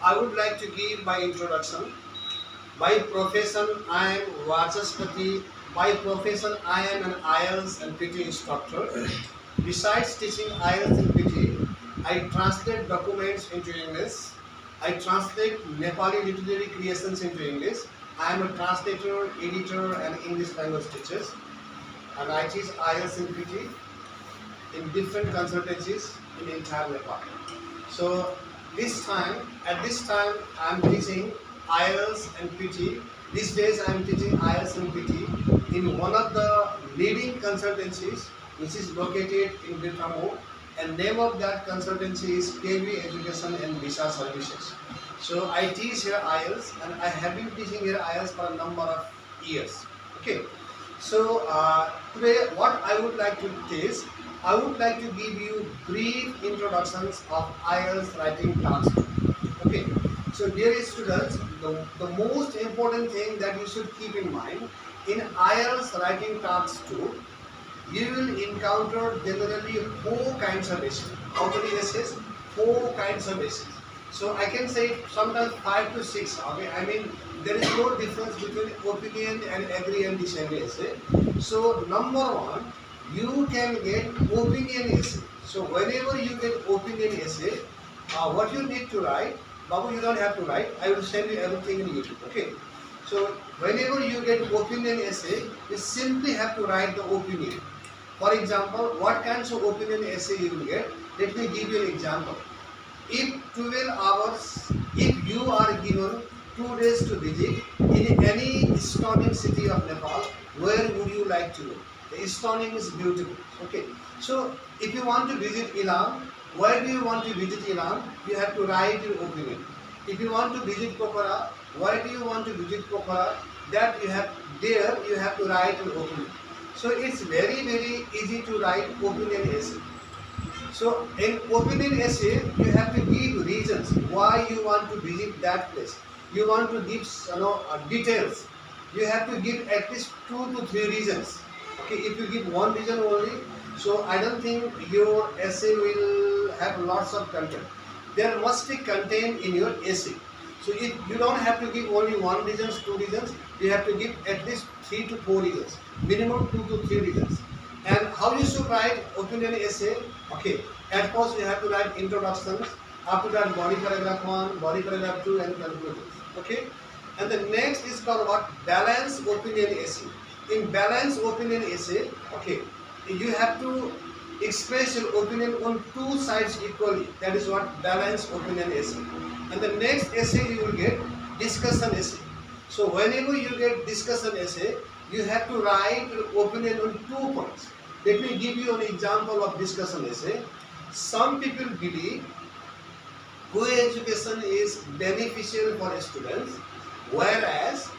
I would like to give my introduction. By profession, I am Vachaspati. By profession, I am an IELTS and PT instructor. Besides teaching IELTS and PT, I translate documents into English. I translate Nepali literary creations into English. I am a translator, editor, and English language teacher. And I teach IELTS and PT in different consultancies in entire Nepal. So at this time, I am teaching IELTS and PT. These days, I am teaching IELTS and PT in one of the leading consultancies, which is located in Biltamo. And name of that consultancy is KB Education and Visa Services. So I teach here IELTS, and I have been teaching here IELTS for a number of years. Okay. So today, what I would like to teach, I would like to give you brief introductions of IELTS writing task. Okay. So dear students, the most important thing that you should keep in mind in IELTS writing task 2, you will encounter generally 4 kinds of essays. How many essays? 4 kinds of essays. So I can say sometimes 5 to 6. Okay, I mean there is no difference between opinion and agree and disagree essay. So number 1, you can get opinion essay. So whenever you get opinion essay, what you need to write, Babu, you don't have to write. I will send you everything in YouTube. Okay. So whenever you get opinion essay, you simply have to write the opinion. For example, what kinds of opinion essay you will get? Let me give you an example. If 12 hours, if you are given 2 days to visit in any stunning city of Nepal, where would you like to go? The stunning is beautiful. Okay. So if you want to visit Ilam, where do you want to visit Ilam? You have to write your opinion. If you want to visit Pokhara, why do you want to visit Pokhara? That you have to write your opinion. So it's very easy to write opinion essay. So in opinion essay, you have to give reasons why you want to visit that place. You want to give details. You have to give at least 2 to 3 reasons. Okay, if you give 1 reason only, so I don't think your essay will have lots of content. There must be content in your essay. So if you don't have to give only 1 reason, 2 reasons, you have to give at least 3 to 4 reasons, minimum 2 to 3 reasons. And how you should write opinion essay? Okay, at first you have to write introductions. After that, body paragraph 1, body paragraph 2, and conclusions. Okay, and the next is called what? Balanced opinion essay. In balanced opinion essay, okay, you have to express your opinion on 2 sides equally. That is what balanced opinion essay. And the next essay you will get discussion essay. So whenever you get discussion essay, you have to write your opinion on 2 points. Let me give you an example of discussion essay. Some people believe co-education is beneficial for students, whereas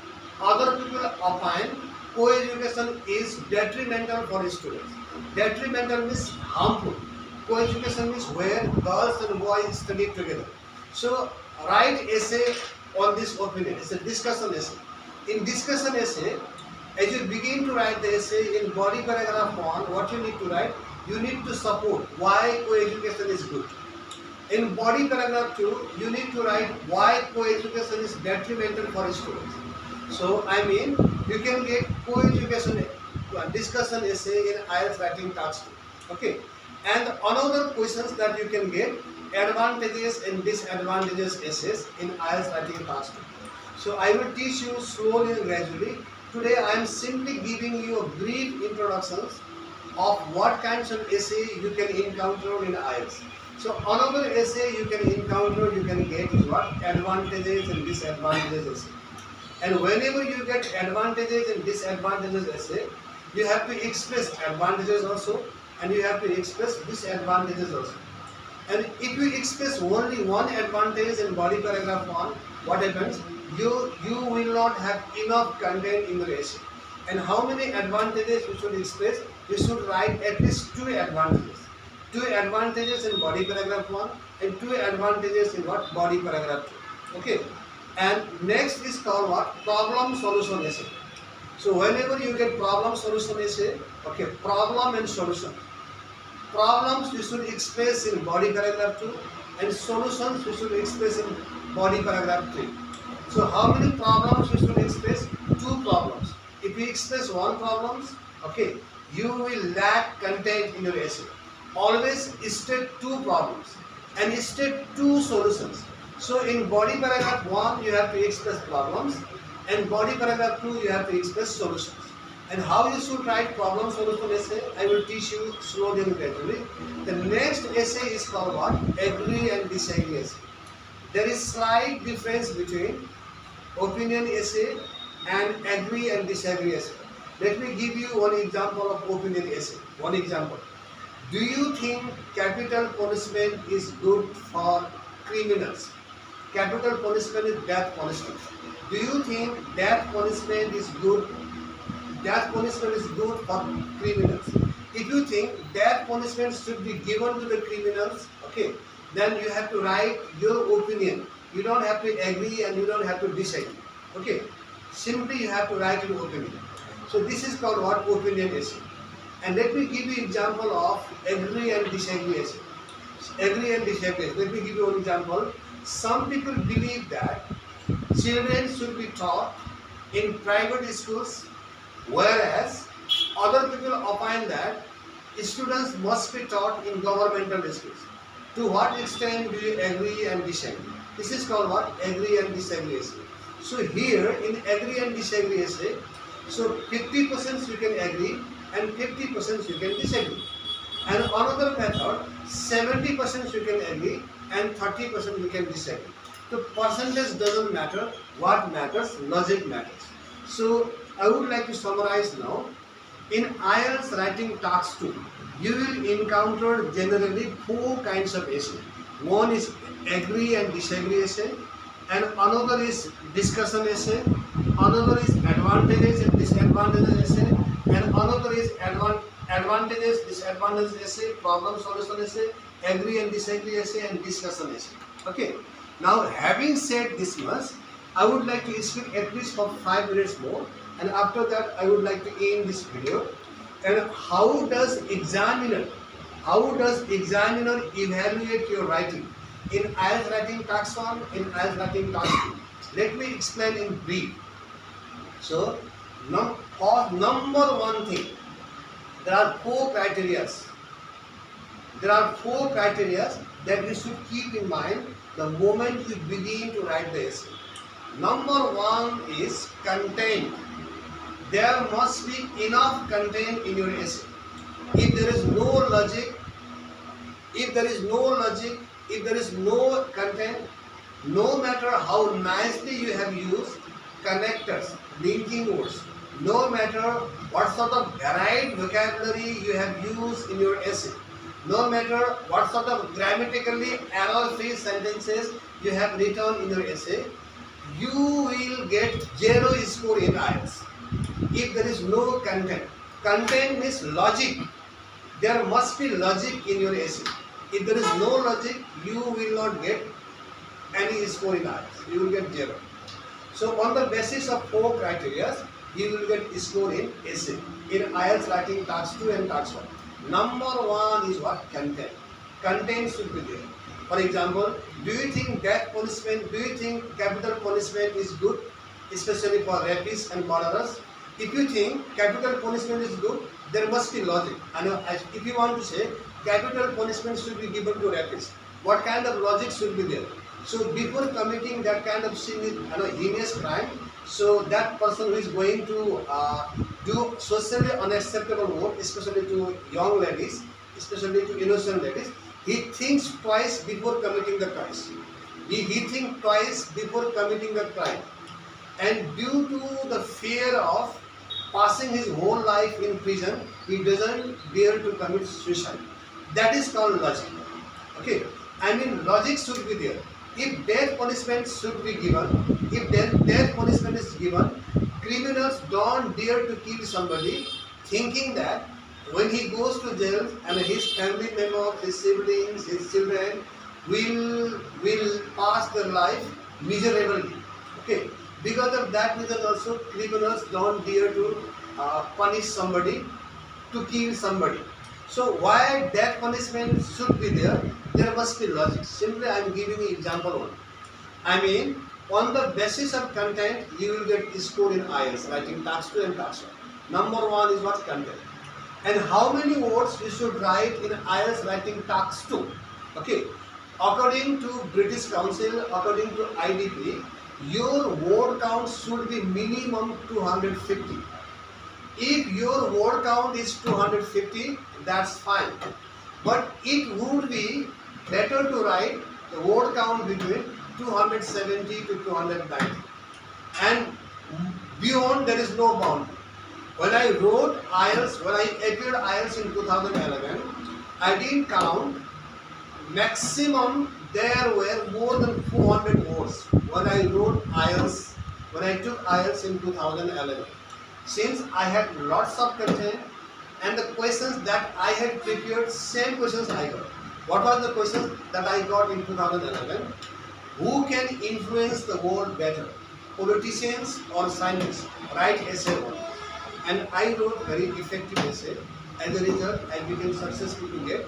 other people opine co-education is detrimental for students. Detrimental means harmful. Co-education means where girls and boys study together. So write essay on this opinion. It's a discussion essay. In discussion essay, as you begin to write the essay in body paragraph 1, what you need to write? You need to support why co-education is good. In body paragraph 2, you need to write why co-education is detrimental for students. So I mean, you can get co-education discussion essay in IELTS writing task 2. Okay. And another questions that you can get, advantages and disadvantages essays in IELTS writing task 2. So I will teach you slowly and gradually. Today I am simply giving you a brief introductions of what kinds of essay you can encounter in IELTS. So another essay you can encounter, you can get is what? Advantages and disadvantages essay. And whenever you get advantages and disadvantages essay, you have to express advantages also, and you have to express disadvantages also. And if you express only one advantage in body paragraph 1, what happens? You will not have enough content in the essay. And how many advantages you should express? You should write at least 2 advantages. 2 advantages in body paragraph 1 and 2 advantages in what? Body paragraph 2. Okay. And next is called what? Problem solution essay. So whenever you get problem solution essay, okay, problem and solution. Problems you should express in body paragraph 2 and solutions you should express in body paragraph 3. So how many problems we should express? Two problems. If we express one problem, okay, you will lack content in your essay. Always state two problems and state two solutions. So in body paragraph 1 you have to express problems, and body paragraph 2 you have to express solutions. And how you should write problem solution essay, I will teach you slowly and gradually. The next essay is called what? Agree and disagree essay. There is slight difference between opinion essay and agree and disagree essay. Let me give you one example of opinion essay. One example. Do you think capital punishment is good for criminals? Capital punishment is death punishment. Do you think death punishment is good? Death punishment is good for criminals. If you think death punishment should be given to the criminals, okay, then you have to write your opinion. You don't have to agree and you don't have to disagree. Okay, simply you have to write your opinion. So this is called what? Opinion essay. And let me give you example of agree and disagree essay. Agree and disagree. Let me give you one example. Some people believe that children should be taught in private schools, whereas other people opine that students must be taught in governmental schools. To what extent do you agree and disagree? This is called what? Agree and disagree essay. So here in agree and disagree essay, so 50% you can agree and 50% you can disagree. And another method, 70% you can agree and 30% you can disagree. The percentage doesn't matter. What matters? Logic matters. So I would like to summarize now. In IELTS writing task 2, you will encounter generally 4 kinds of essay. One is agree and disagree essay, and another is discussion essay, another is advantages and disadvantages essay, and another is advantages, disadvantages essay, problem solution essay, agree and disagree essay, and discussion essay. Okay. Now having said this much, I would like to speak at least for 5 minutes more, and after that I would like to end this video. And how does examiner evaluate your writing in IELTS writing task 1, in IELTS writing task 2? Let me explain in brief. So for number one thing, there are 4 criteria. There are 4 criteria that you should keep in mind the moment you begin to write the essay. Number 1 is content. There must be enough content in your essay. If there is no logic, if there is no content, no matter how nicely you have used connectors, linking words, no matter what sort of varied vocabulary you have used in your essay, no matter what sort of grammatically error-free sentences you have written in your essay, you will get 0 score in IELTS. If there is no content. Content means logic. There must be logic in your essay. If there is no logic, you will not get any score in IELTS. You will get 0. So on the basis of 4 criteria, you will get score in essay, in IELTS writing task 2 and task 1. Number 1 is what? Content. Content should be there. For example, do you think death punishment, do you think capital punishment is good, especially for rapists and murderers? If you think capital punishment is good, there must be logic. And if you want to say capital punishment should be given to rapists, what kind of logic should be there? So before committing that kind of heinous crime, so that person who is going to do socially unacceptable work, especially to young ladies, especially to innocent ladies, he thinks twice before committing the crime. He thinks twice before committing the crime. And due to the fear of passing his whole life in prison, he doesn't dare to commit suicide. That is called logic. Okay, I mean logic should be there. If death punishment should be given, if death punishment is given, criminals don't dare to kill somebody thinking that when he goes to jail and his family members, his siblings, his children will pass their life miserably. Okay. Because of that reason also criminals don't dare to punish somebody, to kill somebody. So why death punishment should be there? There must be logic. Simply I am giving you example one. I mean, on the basis of content, you will get score in IELTS, writing task 2 and task 1. Number 1 is what? Content. And how many words you should write in IELTS writing task 2? Okay. According to British Council, according to IDP, your word count should be minimum 250. If your word count is 250, that's fine. But it would be better to write the word count between 270 to 290. And beyond, there is no boundary. When I wrote IELTS, when I appeared IELTS in 2011, I didn't count. Maximum there were more than 400 words when I wrote IELTS, when I took IELTS in 2011. Since I had lots of content and the questions that I had prepared, same questions I got. What was the questions that I got in 2011? Who can influence the world better? Politicians or scientists? Write essay on. And I wrote very effective essay. As a result, I became successful to get.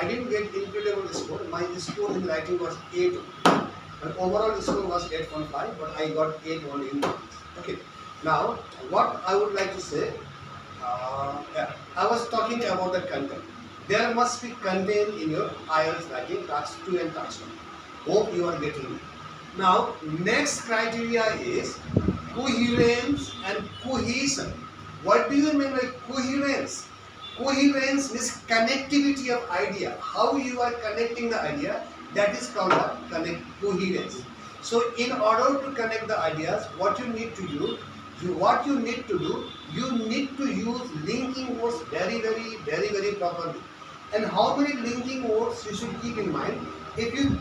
I didn't get incredible score. My score in writing was 8. My overall score was 8.5, but I got 8 only in marks. Okay. Now, what I would like to say, I was talking about the content. There must be content in your IELTS writing, task 2 and task 1. Hope you are getting it. Now, next criteria is coherence and cohesion. What do you mean by coherence? Coherence means connectivity of idea. How you are connecting the idea, that is called coherence. So, in order to connect the ideas, what you need to do, you need to use linking words very properly. And how many linking words you should keep in mind? If you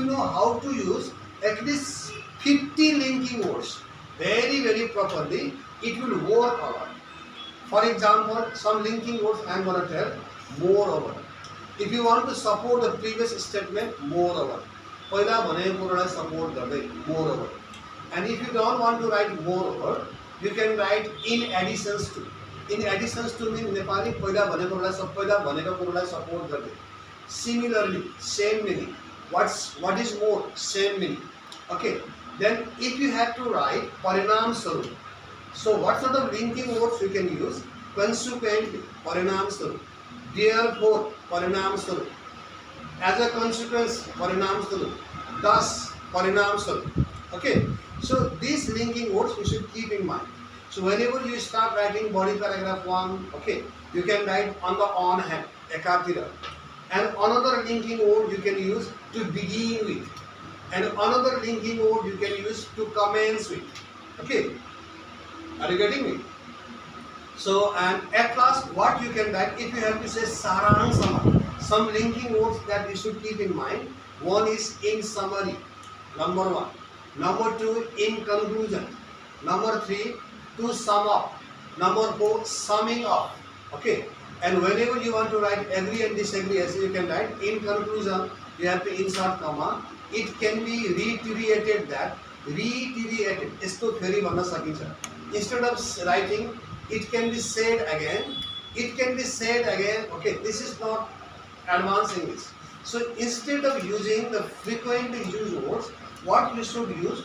know how to use at least 50 linking words very properly, it will work a lot. For example, some linking words I am going to tell: moreover. If you want to support the previous statement, moreover. पहिला भनेको कुरालाई support गर्दै, moreover. And if you don't want to write moreover, you can write in addition to. In addition to means Nepali पहिला भनेको कुरालाई support गर्दै. Similarly, same meaning. What is more? Same meaning. Okay. Then if you have to write parinam swarup. So what sort of linking words you can use? Consequently, parinam swarup. Therefore, parinam swarup. As a consequence, parinam swarup. Thus, parinam swarup. Okay. So these linking words you should keep in mind. So whenever you start writing body paragraph 1, okay, you can write on the on hand, ekatira. And another linking word you can use to begin with. And another linking word you can use to commence with. Okay. Are you getting me? So, and at last, what you can write, if you have to say sarangsama, some linking words that you should keep in mind. One is in summary, number 1. Number 2, in conclusion. Number 3, to sum up. Number 4, summing up. Okay. And whenever you want to write agree and disagree, as you can write in conclusion, you have to insert comma. It can be reiterated that, reiterated. Isko feri bhanna sakincha. Instead of writing, it can be said again. It can be said again. Okay, this is not advanced English. So instead of using the frequently used words, what you should use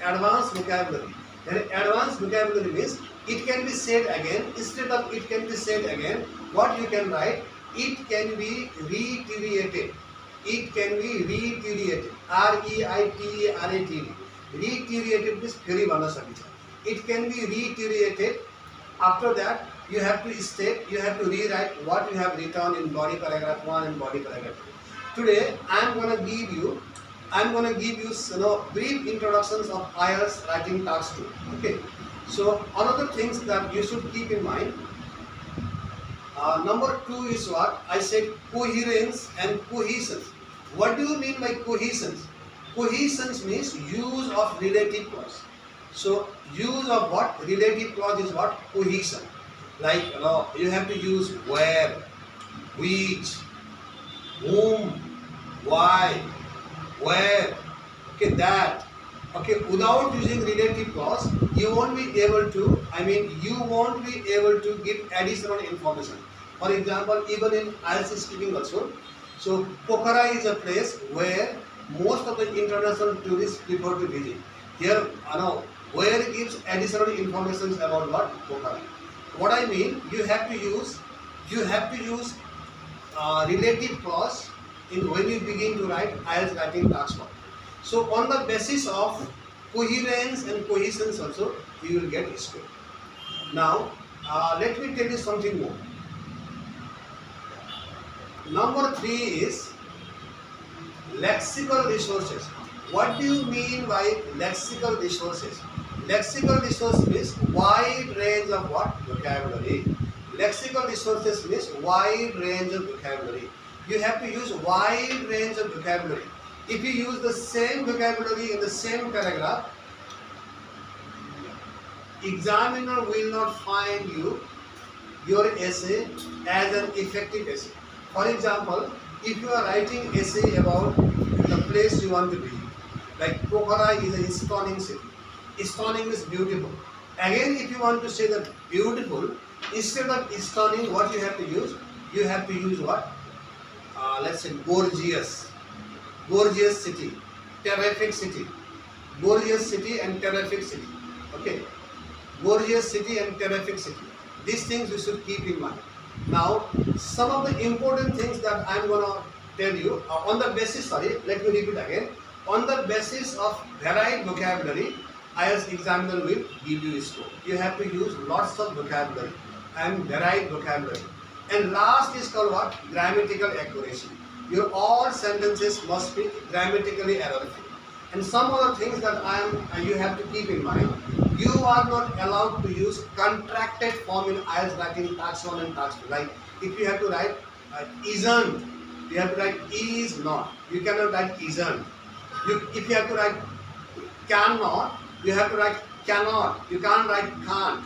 advanced vocabulary. And advanced vocabulary means it can be said again. Instead of it can be said again, what you can write? It can be reiterated. It can be reiterated. R-E-I-T-E-R-A-T-E. Reiterated means feri bhanna sakincha. It can be reiterated. After that, you have to state, you have to rewrite what you have written in body paragraph 1 and body paragraph 2. Today, I am going to give you brief introductions of IELTS writing task 2. Okay. So another things that you should keep in mind. Number 2 is what I said: coherence and cohesion. What do you mean by cohesion? Cohesion means use of relative clause. So use of what? Relative clause is what? Cohesion. Like you have to use where, which, whom, why, where. Okay, that. Okay, without using relative clause, you won't be able to. You won't be able to give additional information. For example, even in IELTS speaking also. So Pokhara is a place where most of the international tourists prefer to visit. Here, where it gives additional information about what Pokhara. What I mean, you have to use relative clause in when you begin to write IELTS writing task 1. So on the basis of coherence and cohesion also, you will get score. Now, let me tell you something more. Number 3 is lexical resources. What do you mean by lexical resources? Lexical resource means wide range of what? Vocabulary. Lexical resources means wide range of vocabulary. You have to use wide range of vocabulary. If you use the same vocabulary in the same paragraph, examiner will not find your essay as an effective essay. For example, if you are writing essay about the place you want to be, like Pokhara is a stunning city. Stunning is beautiful. Again, if you want to say that beautiful, instead of stunning, what you have to use? You have to use what? Let's say gorgeous. Gorgeous city. Terrific city. Gorgeous city and terrific city. Okay. Gorgeous city and terrific city. These things you should keep in mind. Now, some of the important things that I am going to tell you on the basis, let me repeat again. On the basis of varied vocabulary, IELTS examiner will give you a score. You have to use lots of vocabulary and varied vocabulary. And last is called what? Grammatical accuracy. Your all sentences must be grammatically error-free. And some other things that you have to keep in mind. You are not allowed to use contracted form in IELTS writing task 1 and task 2. Like if you have to write isn't, you have to write is not. You cannot write isn't. If you have to write cannot, you have to write cannot. You can't write can't.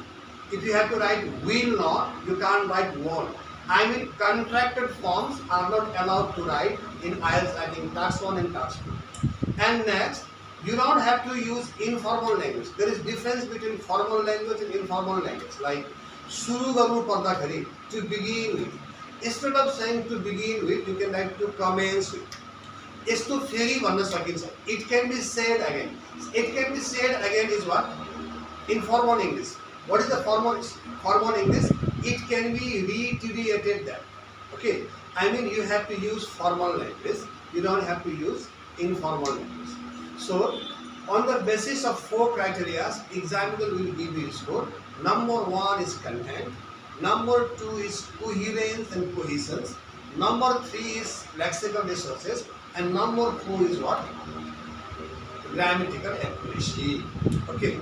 If you have to write will not, you can't write won't. I mean, contracted forms are not allowed to write in IELTS writing task 1 and task 2. And next, you don't have to use informal language. There is difference between formal language and informal language. Like, suru garnu pardakhari, to begin with. Instead of saying to begin with, you can write to commence with. Yesto feri bhanna sakincha. It can be said again. It can be said again is what? Informal English. What is the formal English? It can be reiterated there. Okay. I mean, you have to use formal language. You don't have to use informal language. So, on the basis of 4 criteria, examiner will give you a score. Number 1 is content. Number 2 is coherence and cohesion. Number 3 is lexical resources. And number 4 is what? Grammatical accuracy. Okay.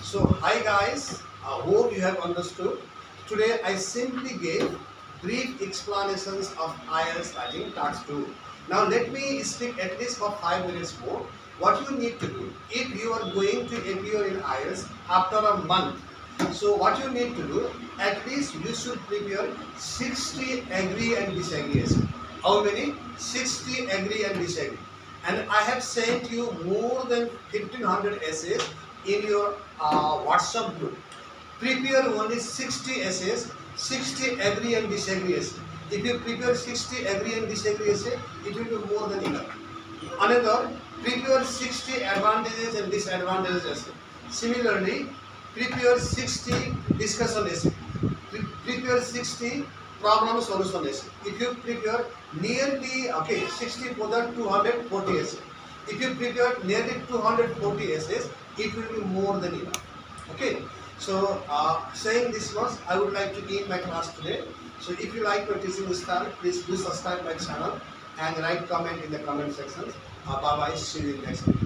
So, hi guys. I hope you have understood. Today, I simply gave brief explanations of IELTS writing task 2. Now, let me speak at least for 5 minutes more. What you need to do, if you are going to appear in IELTS after a month, so what you need to do, at least you should prepare 60 agree and disagree essays. How many? 60 agree and disagree. And I have sent you more than 1500 essays in your WhatsApp group. Prepare only 60 essays, 60 agree and disagree essays. If you prepare 60 agree and disagree essays, it will be more than enough. Another, prepare 60 advantages and disadvantages essay. Similarly, prepare 60 discussion essay. Prepare 60 problem solution essay. If you prepare nearly 60 for the 240 essay. If you prepare nearly 240 essays, it will be more than enough. Okay. So, saying this much, I would like to end my class today. So, if you like my teaching style, please do subscribe my channel and write comment in the comment section. Bye bye. See you in next video.